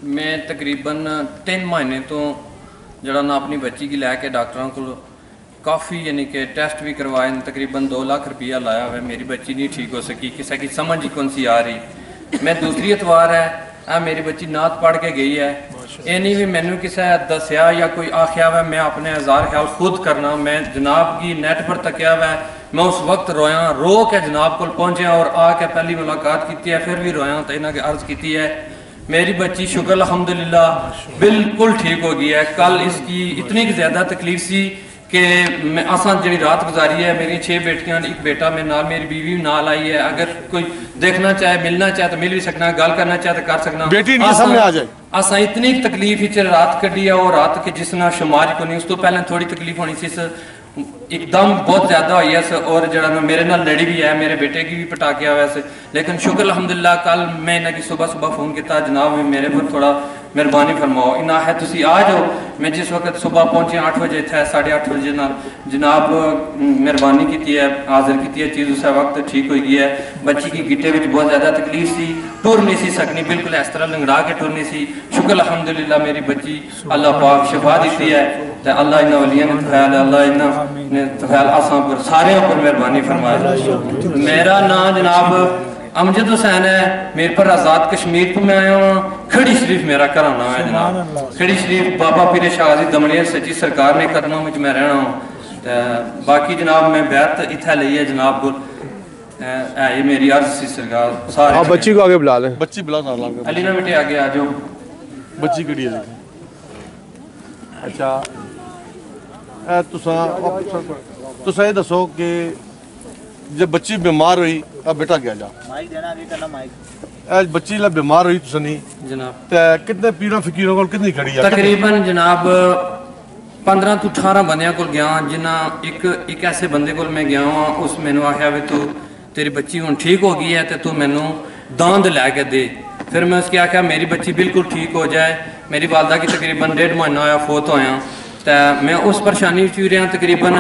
میں تقریباً 3 مہینے تو جڑا نا اپنی بچی کی لے کے ڈاکٹروں کو کافی یعنی کہ ٹیسٹ بھی کروائے، تقریباً 2 لاکھ روپیہ لایا ہوا ہے، میری بچی نہیں ٹھیک ہو سکی، کسی کی سمجھ ہی کون سی آ رہی۔ میں دوسری اتوار ہے میری بچی نعت پڑھ کے گئی ہے، یہ نہیں بھی مینوں کسی دسیا یا کوئی آخیا ہوا میں اپنے ہزار خیال خود کرنا، میں جناب کی نیٹ پر تکیا ہوا ہے، میں اس وقت رویاں، رو کے جناب کو پہنچے اور آ کے پہلی ملاقات کی ہے، پھر بھی رویاں تو انہاں کے عرض کی ہے۔ میری بچی شکر الحمدللہ بالکل ٹھیک ہو گئی ہے۔ کل اس کی اتنی زیادہ تکلیف سی کہ آسان جڑی رات گزاری ہے، میری 6 بیٹیاں، ایک بیٹا میں نال، میری بیوی نال آئی ہے، اگر کوئی دیکھنا چاہے ملنا چاہے تو مل بھی سکنا، گل کرنا چاہے تو کر سکنا۔ بیٹی ان کے سامنے آ جائے۔ آسان اتنی تکلیف ہی رات کٹی ہے، اور رات کے جس نے شمار کو نہیں، اس تو پہلے تھوڑی تکلیف ہونی سی، ایک دم بہت زیادہ ہوئی ہے، اور جڑا میرے نال لڑی بھی ہے، میرے بیٹے کی بھی پٹاکیا ہوا ہے، لیکن شکر الحمدللہ کل میں انہاں کی صبح فون کیتا، جناب میرے پر تھوڑا مہربانی فرماؤ، انہاں ہے تسی آ جاؤ۔ میں جس وقت صبح پہنچے 8 بجے تھا، 8:30 بجے نال جناب مہربانی کی ہے، حاضر کی ہے چیز، اس وقت ٹھیک ہوئی گئی ہے۔ بچی کی گٹے وچ بہت زیادہ تکلیف سی، ٹور نہیں سی سکنی، بالکل اس طرح لنگڑا کے ٹور نہیں سی۔ شکر الحمدللہ میری بچی اللہ پاک شفا دیتی ہے، تے اللہ انہاں ولیاں نے خیال، اللہ انہاں نے خیال آساں پر سارے پر مہربانی فرمائے۔ میرا نام جناب امجد حسین ہے، میرے پر آزاد کشمیر کو میں آیا ہوں، کھڑی شریف میرا گھرانا ہے جناب، کھڑی شریف بابا پیر شاہ غازی دمنیر سچی سرکار نے قدموں میں میں رہنا ہوں۔ باقی جناب میں بیعت اتھا لئی ہے جناب کو، یہ میری عرض سی سرکار سارے۔ آپ بچی کو آگے بلا لیں، بچی بلا سار لیں، علی نہ بیٹے آگے آ جاؤ، بچی کڑی ہے۔ اچھا تساں یہ دسو کہ جب بچی بیمار ہوئی، اب بیٹا گیا جا بچی لے بیمار ہوئی تسنی جناب کتنے پیروں فقیروں کو کتنی کھڑی ہے؟ تقریباً جناب 15 تو 18 بندیاں کو گیا، جنہ ایک ایسے بندے کو میں گیا ہوں، اس میں نے آخیا بھی تو تیری بچی ہوں ٹھیک ہو گئی ہے تو میں نے داند لے کے دے۔ پھر میں اس کی آخیا میری بچی بالکل ٹھیک ہو جائے، میری والدہ کی تقریباً 1.5 مہینہ ہویا فوت ہویا، تو میں اس پریشانی چی رہا تقریباً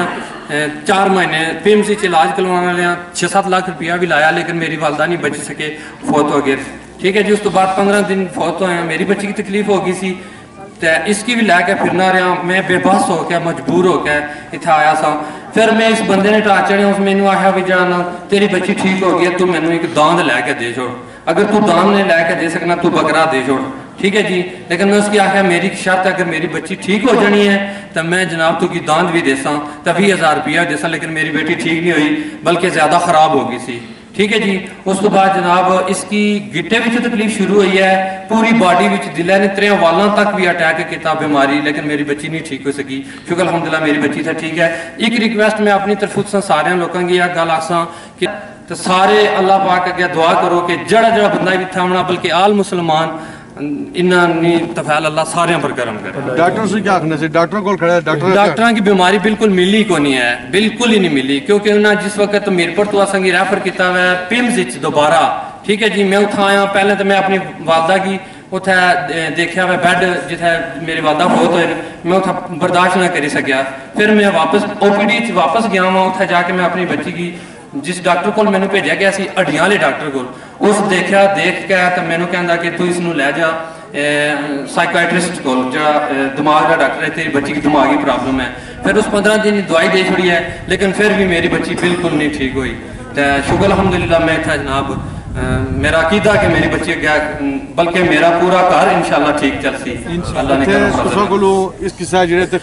4 مہینے PMC سے علاج کروانا لیا، 6-7 لاکھ روپیہ بھی لایا، لیکن میری والدہ نہیں بچ سکے، فوت ہو گئے۔ ٹھیک ہے جی، اس تو بعد 15 دن فوت ہویا، میری بچی کی تکلیف ہو گئی سی، تو اس کی بھی لے کے پھرنا رہا، میں بے بس ہو کے مجبور ہو کے اتھا آیا سا۔ پھر میں اس بندے نے ٹا چڑھیا، اس میں نے آخیا بھی جانا تیری بچی ٹھیک ہو گئی ہے، تو میں نے ایک داند لے کے دے چھوڑ، اگر تو داند نہیں لے کے دے سکنا تو بکرا دے چھوڑ، ٹھیک ہے جی۔ لیکن میں اس کی آخیا میری شرط ہے اگر میری بچی ٹھیک ہو جانی ہے تو میں جناب تو کی داند بھی دے ساں، تو 20,000 روپیہ دے ساں، لیکن میری بیٹی ٹھیک نہیں ہوئی بلکہ زیادہ خراب ہو گئی سی، ٹھیک ہے جی۔ اس تو بعد جناب اس کی گٹے بھی تکلیف شروع ہوئی ہے، پوری باڈی وچ دلے نے 3 والاں تک بھی اٹیک کیتا بیماری، لیکن میری بچی نہیں ٹھیک ہو سکی، شکر الحمدللہ میری بچی تھا ٹھیک ہے۔ ایک ریکویسٹ میں اپنی طرف سے سارے لوگوں کی گل آساں کہ تو سارے اللہ پاک اگے دعا کرو کہ جڑا بندہ بھی تھا ہونا، بلکہ آل مسلمان انہاں تفعال اللہ سارے پر کرم کرے۔ ڈاکٹر سے کیا آخنے سے ڈاکٹر کو کھڑا ہے؟ ڈاکٹراں کی بیماری بالکل ملی کو نہیں ہے، بالکل ہی نہیں ملی، کیونکہ انہاں جس وقت میر پر تو آسانگی ریفر کیتا ہوا ہے PIMS وچ دوبارہ، ٹھیک ہے جی۔ میں اتھا آیا، پہلے تو میں اپنی والدہ کی اتھا دیکھا ہوا بیڈ جتھا میری والدہ بہت ہوئے، میں اتھا برداشت نہ کری سکیا، پھر میں واپس OPD واپس گیا ہوں، اتھا جا کے میں اپنی بچی کی جس ڈاکٹر کو میں نے بھیجا گیا سی ہڈیاں والے ڈاکٹر کو، اس دیکھا دیکھ کے تو میں نے کہندا کہ تو اس نو لے جا سائیکیٹرسٹ کو، جڑا دماغ کا ڈاکٹر ہے، تیری بچی کی دماغی پرابلم ہے۔ پھر اس 15 دن دوائی دے چھوڑی ہے، لیکن پھر بھی میری بچی بالکل نہیں ٹھیک ہوئی، تو شکر الحمدللہ میں تھا جناب میرا عقیدہ کہ میری بچی گیا، بلکہ میرا پورا گھر انشاءاللہ ٹھیک چل سی، اللہ نے کرم فرمایا۔ تساں کولو اس قصہ جڑے تے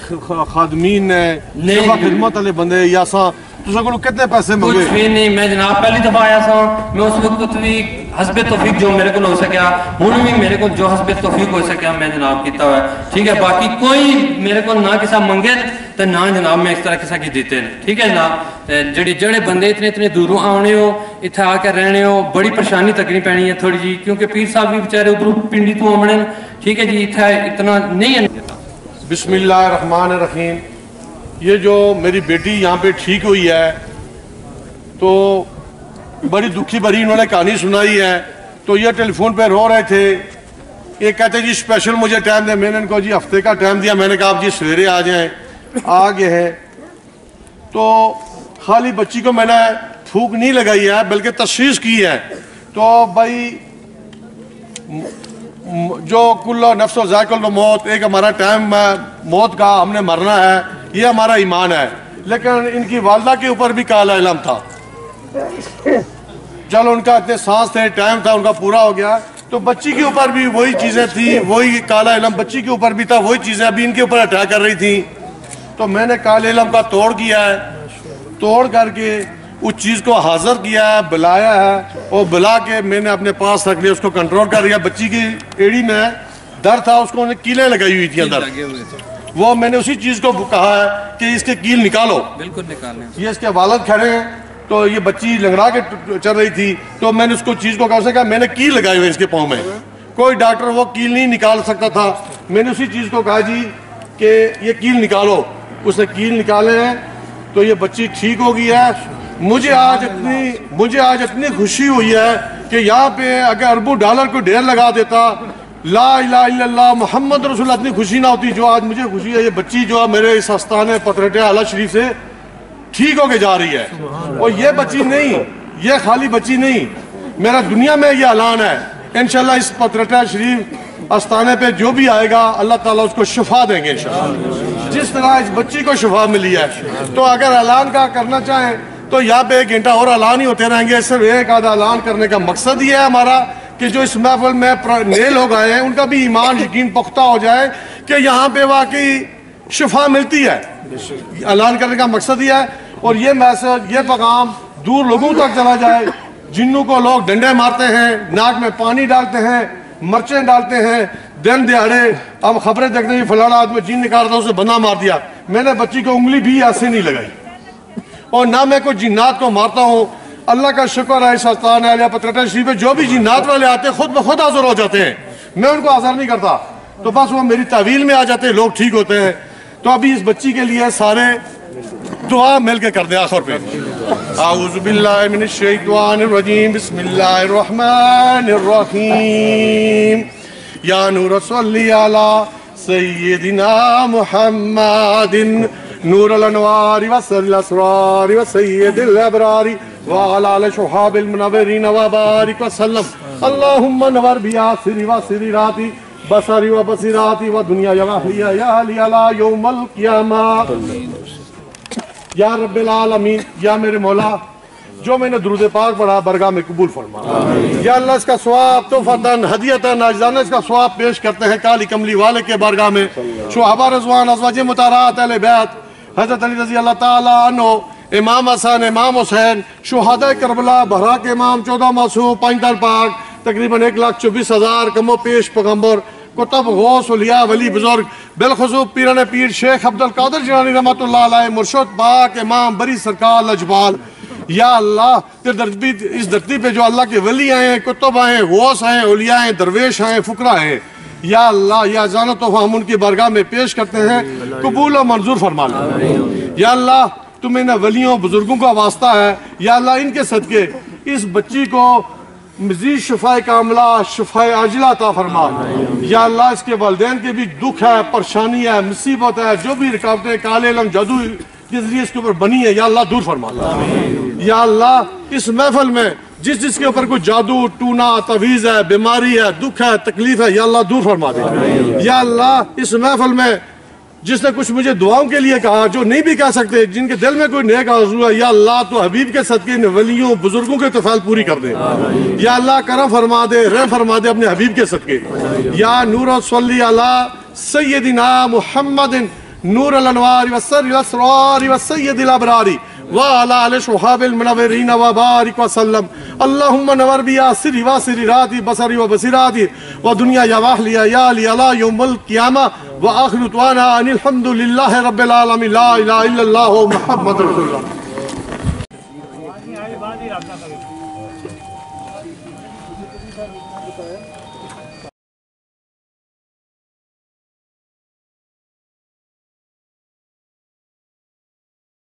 خادمین نے سیوا خدمت والے بندے یا سا تساں کولو کتنے پیسے منگے؟ کچھ بھی نہیں، میں جناب پہلی دفعہ آیا سا، میں اس وقت بھی حسب توفیق جو میرے کو ہو سکیا، ہن بھی میرے کو جو حسب توفیق ہو سکیا میں جناب کیتا ہوا ہے، ٹھیک ہے۔ باقی کوئی میرے کو نہ کسا منگے تو نہ جناب میں اس طرح کسا کی دیتے ہیں، ٹھیک ہے جناب۔ جڑے بندے اتنے دوروں آنے ہو، اتنے آ کے رہنے ہو، بڑی پریشانی تکنی پینی ہے تھوڑی جی، کیونکہ پیر صاحب بھی بیچارے ادھر پنڈی تو آمنے، ٹھیک ہے جی، اتنا اتنا نہیں ہے۔ بسم اللہ الرحمن الرحیم۔ یہ جو میری بیٹی یہاں پہ ٹھیک ہوئی ہے تو بڑی دکھی بھری انہوں نے کہانی سنائی ہے، تو یہ ٹیلی فون پہ رو رہے تھے، یہ کہتے جی اسپیشل مجھے ٹائم دیں، میں نے ان کو جی ہفتے کا ٹائم دیا، میں نے کہا آپ جی سویرے آ جائیں، آ گئے ہیں۔ تو خالی بچی کو میں نے پھوک نہیں لگائی ہے بلکہ تشخیص کی ہے، تو بھائی جو کل نفس و ذائقہ الموت، ایک ہمارا ٹائم موت کا، ہم نے مرنا ہے، یہ ہمارا ایمان ہے. لیکن ان کی والدہ کے اوپر بھی کالا علم تھا. چلو ان کا اتنے سانس تھے، ٹائم تھا ان کا پورا ہو گیا، تو بچی کے اوپر بھی وہی چیزیں تھیں، وہی کالا علم بچی کے اوپر بھی تھا، وہی چیزیں ابھی ان کے اوپر اٹیک کر رہی تھیں. تو میں نے کالے علم کا توڑ کیا ہے، توڑ کر کے اس چیز کو حاضر کیا ہے، بلایا ہے، اور بلا کے میں نے اپنے پاس رکھ لیا، اس کو کنٹرول کر لیا. بچی کی ایڑی میں درد تھا، اس کو کیلیں لگائی ہوئی تھی اندر، وہ میں نے اسی چیز کو کہا ہے کہ اس کے کیل نکالو. بالکل نکالنے. یہ اس کے والد کھڑے ہیں، تو یہ بچی لنگڑا کے چل رہی تھی، تو میں نے اس کو چیز کو کہا میں نے کیل لگائی ہوئی اس کے پاؤں میں. کوئی ڈاکٹر وہ کیل نہیں نکال سکتا تھا. میں نے اسی چیز کو کہا جی کہ یہ کیل نکالو. اس نے کیل نکالے ہیں، تو یہ بچی ٹھیک ہو گئی ہے. مجھے آج اتنی خوشی ہوئی ہے کہ یہاں پہ اگر اربوں ڈالر کو ڈھیر لگا دیتا، لا الہ الا اللہ محمد رسول اللہ، اتنی خوشی نہ ہوتی جو آج مجھے خوشی ہے. یہ بچی جو ہے میرے اس آستانے پترٹے اعلیٰ شریف سے ٹھیک ہو کے جا رہی ہے. اور یہ بچی نہیں، یہ خالی بچی نہیں، میرا دنیا میں یہ اعلان ہے، انشاءاللہ اس پترٹہ شریف آستانے پہ جو بھی آئے گا اللہ تعالیٰ اس کو شفا دیں گے انشاءاللہ، جس طرح اس بچی کو شفا ملی ہے. تو اگر اعلان کا کرنا چاہیں تو یہاں پہ 1 گھنٹہ اور اعلان ہی ہوتے رہیں گے. صرف ایک آدھا اعلان کرنے کا مقصد یہ ہے ہمارا کہ جو اس محفل میں نئے لوگ آئے ہیں ان کا بھی ایمان یقین پختہ ہو جائے کہ یہاں پہ واقعی شفا ملتی ہے. اعلان کرنے کا مقصد یہ ہے. اور یہ میسج، یہ پیغام دور لوگوں تک چلا جائے. جنوں کو لوگ ڈنڈے مارتے ہیں، ناک میں پانی ڈالتے ہیں، مرچیں ڈالتے ہیں، دن دیہڑے اب خبریں دیکھتے ہیں فلانا آدمی جن نکال رہا اسے بندہ مار دیا. میں نے بچی کو انگلی بھی ایسے نہیں لگائی، اور نہ میں کوئی جنات کو مارتا ہوں. اللہ کا شکر ہے اس آستان علیہ پترٹہ شریف میں جو بھی جنات والے آتے ہیں خود بخود حاضر ہو جاتے ہیں. میں ان کو حاضر نہیں کرتا، تو بس وہ میری تعویل میں آ جاتے ہیں، لوگ ٹھیک ہوتے ہیں. تو ابھی اس بچی کے لیے سارے دعا مل کے کر دیں آخر پہ. اعوذ باللہ من الشیطان الرجیم، بسم اللہ الرحمن الرحیم. یا نور صلی علی سیدنا محمد نور الانوار وسر الاسرار وسید الابرار وعلى آل شہاب المنورین وبارک وسلم. اللہم نور بیاسری وسریراتی بصری و بصیراتی و دنیا یواحیہ یا علی علی یوم القیامہ. یا رب العالمین، یا میرے مولا جو میں نے درود پاک پڑھا برگاہ میں قبول فرما. یا اللہ اس کا ثواب تحفتاً ہدیتاً ناجزانہ اس کا ثواب پیش کرتے ہیں کالی کملی والے کے بارگاہ میں. صحابہ رضوان، ازواج مطہرات، اہل بیت، حضرت علی رضی اللہ تعالی عنہ، امام حسن، امام حسین، شہداء کربلا، بہراک امام، 14 معصوم، 5 دل پاک، تقریباً 1,24,000 کم و پیش پیغمبر، کتب، غوث، اولیاء، ولی بزرگ، بالخصوص پیران پیر شیخ عبد القادر جیلانی رحمۃ اللہ علیہ، مرشد پاک امام بری سرکار لجپال. یا اللہ اس دھرتی پہ جو اللہ کے ولی آئے ہیں، کتب آئے ہیں، غوث آئے ہیں، اولیاء ہیں، درویش آئے ہیں، فقراء ہیں، یا اللہ یہ اذان و تحفہ ہم ان کی بارگاہ میں پیش کرتے ہیں، قبول و منظور فرما لیں. یا اللہ تمہیں انہیں ولیوں بزرگوں کا واسطہ ہے، یا اللہ ان کے صدقے اس بچی کو مزید شفاء کاملہ، شفاء عاجلہ عطا فرما. یا اللہ اس کے والدین کے بھی دکھ ہے، پریشانی ہے، مصیبت ہے، جو بھی رکاوٹیں کالے علم جادو کے ذریعے اس کے اوپر بنی ہے، یا اللہ دور فرما. یا اللہ اس محفل میں جس کے اوپر کوئی جادو ٹونا تعویذ ہے، بیماری ہے، دکھ ہے، تکلیف ہے، یا اللہ دور فرما دے. یا اللہ اس محفل میں جس نے کچھ مجھے دعاؤں کے لیے کہا، جو نہیں بھی کہہ سکتے، جن کے دل میں کوئی نیک آرزو ہے، یا اللہ تو حبیب کے صدقے ان ولیوں بزرگوں کے طفیل پوری کر دے. یا اللہ کرم فرما دے، رحم فرما دے اپنے حبیب کے صدقے. یا نور صلی علی سیدنا محمد نور الانوار وسر الاسرار وسید الابرار وعلى آل شہاب المنورین وبارک وسلم. اللہم نور بیاسری وسریراتی بصری و بصیراتی و دنیا یواحلیہ یا علی علی یوم القیامہ. وآخر دعوانا ان الحمد للہ رب العالمین لا الہ الا اللہ محمد رسول اللہ.